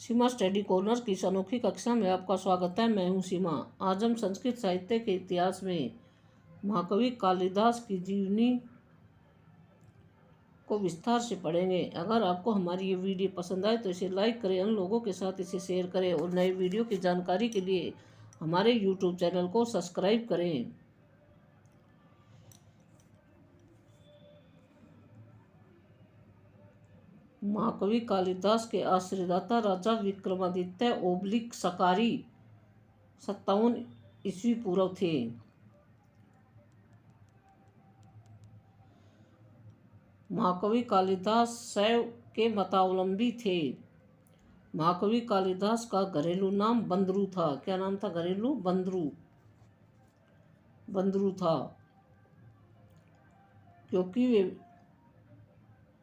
सीमा study corner की इस अनोखी कक्षा में आपका स्वागत है। मैं हूं सीमा। आज हम संस्कृत साहित्य के इतिहास में महाकवि कालिदास की जीवनी को विस्तार से पढ़ेंगे। अगर आपको हमारी ये वीडियो पसंद आए तो इसे लाइक करें, अन्य लोगों के साथ इसे शेयर करें और नए वीडियो की जानकारी के लिए हमारे यूट्यूब चैनल को सब्सक्राइब करें। महाकवि कालिदास के आश्रयदाता राजा विक्रमादित्य ओब्लिक सकारी 57 ईस्वी पूर्व थे। महाकवि कालिदास शैव के मतावलंबी थे। महाकवि कालिदास का घरेलू नाम बंदरू था। क्या नाम था? घरेलू बंदरू था, क्योंकि वे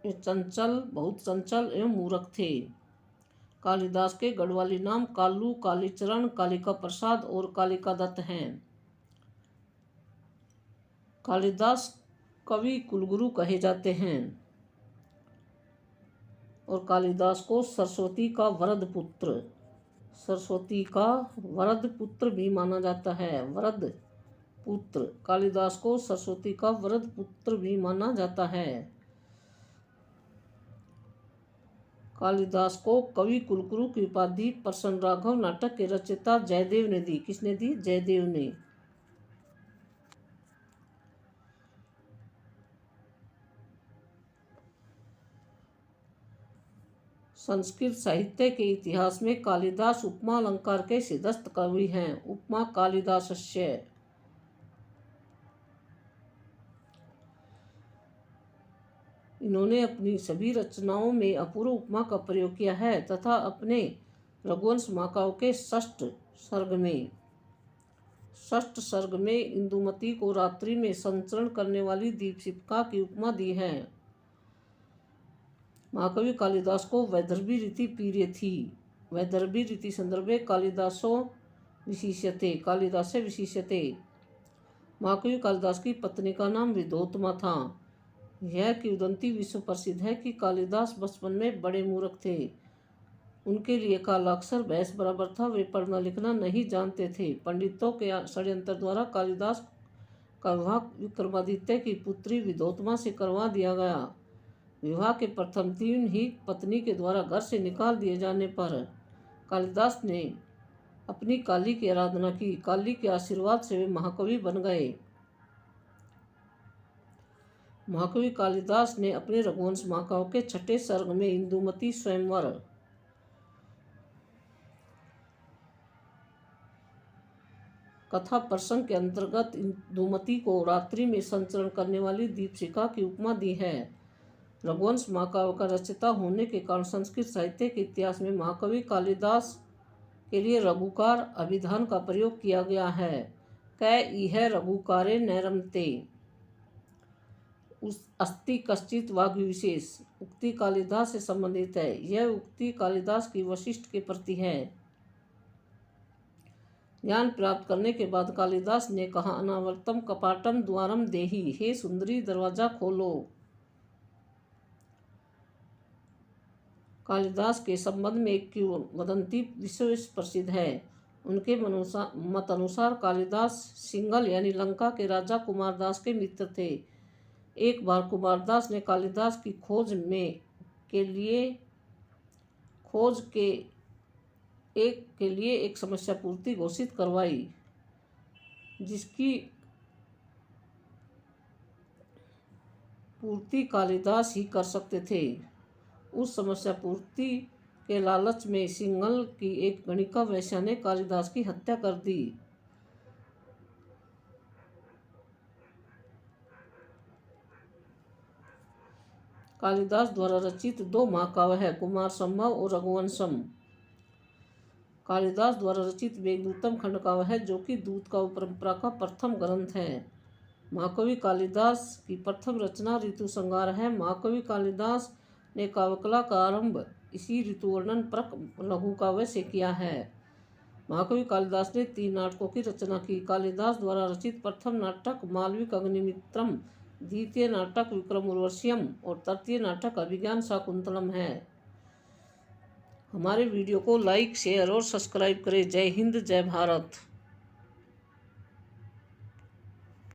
बहुत चंचल एवं मूर्ख थे। कालिदास के गढ़वाली नाम कालू, कालीचरण, कालिका प्रसाद और कालिका दत्त हैं। कालिदास कवि कुलगुरु कहे जाते हैं और कालिदास को सरस्वती का वरद पुत्र भी माना जाता है। वरद पुत्र, कालिदास को सरस्वती का वरद पुत्र भी माना जाता है। कालिदास को कवि कुलगुरु की उपाधि प्रसन्न राघव नाटक के रचयिता जयदेव ने दी। किसने दी? जयदेव ने। संस्कृत साहित्य के इतिहास में कालिदास उपमा अलंकार के सिद्धस्त कवि हैं। उपमा कालिदासस्य। इन्होंने अपनी सभी रचनाओं में अपूर्व उपमा का प्रयोग किया है तथा अपने रघुवंश महाकाव्य के षष्ठ सर्ग में इंदुमती को रात्रि में संचरण करने वाली दीपशिखा की उपमा दी है। महाकवि कालिदास को वैदर्भी रीति प्रिय थी। वैदर्भी रीति संदर्भे कालिदासो विशिष्यते। महाकवि कालिदास की पत्नी का नाम विद्योत्तमा था। यह किंवदंती विश्व प्रसिद्ध है कि कालिदास बचपन में बड़े मूर्ख थे। उनके लिए कालाक्षर भैंस बराबर था। वे पढ़ना लिखना नहीं जानते थे। पंडितों के षड्यंत्र द्वारा कालिदास का विवाह विक्रमादित्य की पुत्री विद्योत्तमा से करवा दिया गया। विवाह के प्रथम दिन ही पत्नी के द्वारा घर से निकाल दिए जाने पर कालिदास ने अपनी काली की आराधना की। काली के आशीर्वाद से वे महाकवि बन गए। महाकवि कालिदास ने अपने रघुवंश महाकाव्य के छठे सर्ग में इंदुमती स्वयंवर कथा प्रसंग के अंतर्गत इंदुमती को रात्रि में संचरण करने वाली दीपशिखा की उपमा दी है। रघुवंश महाकाव्य का रचयिता होने के कारण संस्कृत साहित्य के इतिहास में महाकवि कालिदास के लिए रघुकार अभिधान का प्रयोग किया गया है। कै इह रघुकारे नैरमते अस्ति कश्चित वाग्य विशेष। उक्ति कालिदास से संबंधित है। यह उक्ति कालिदास की वशिष्ठ के प्रति है। ज्ञान प्राप्त करने के बाद कालिदास ने कहा, अनावर्तम कपाटम द्वारम देहि। हे सुंदरी, दरवाजा खोलो। कालिदास के संबंध में एक किंवदंती विश्व प्रसिद्ध है। उनके मत अनुसार कालिदास सिंघल यानी लंका के राजा कुमारदास के मित्र थे। एक बार कुमारदास ने कालिदास की खोज के लिए एक समस्या पूर्ति घोषित करवाई, जिसकी पूर्ति कालिदास ही कर सकते थे। उस समस्या पूर्ति के लालच में सिंघल की एक गणिका वेश्या ने कालिदास की हत्या कर दी। कालिदास द्वारा रचित 2 महाकाव्य है, कुमार संभव और रघुवंशम। कालिदास द्वारा रचित मेघदूतम खंडकाव्य है, जो कि दूत काव्य परंपरा का प्रथम ग्रंथ है। महाकवि कालिदास की प्रथम रचना ऋतु संहार है। महाकवि कालिदास ने काव्यकला का आरंभ इसी ऋतुवर्णन परक लघु काव्य से किया है। महाकवि कालिदास ने 3 नाटकों की रचना की। कालिदास द्वारा रचित प्रथम नाटक मालविक अग्निमित्रम, द्वितीय नाटक विक्रम उर्वश्यम और तृतीय नाटक अभिज्ञान शाकुंतलम है। हमारे वीडियो को लाइक शेयर और सब्सक्राइब करें। जय हिंद, जय भारत।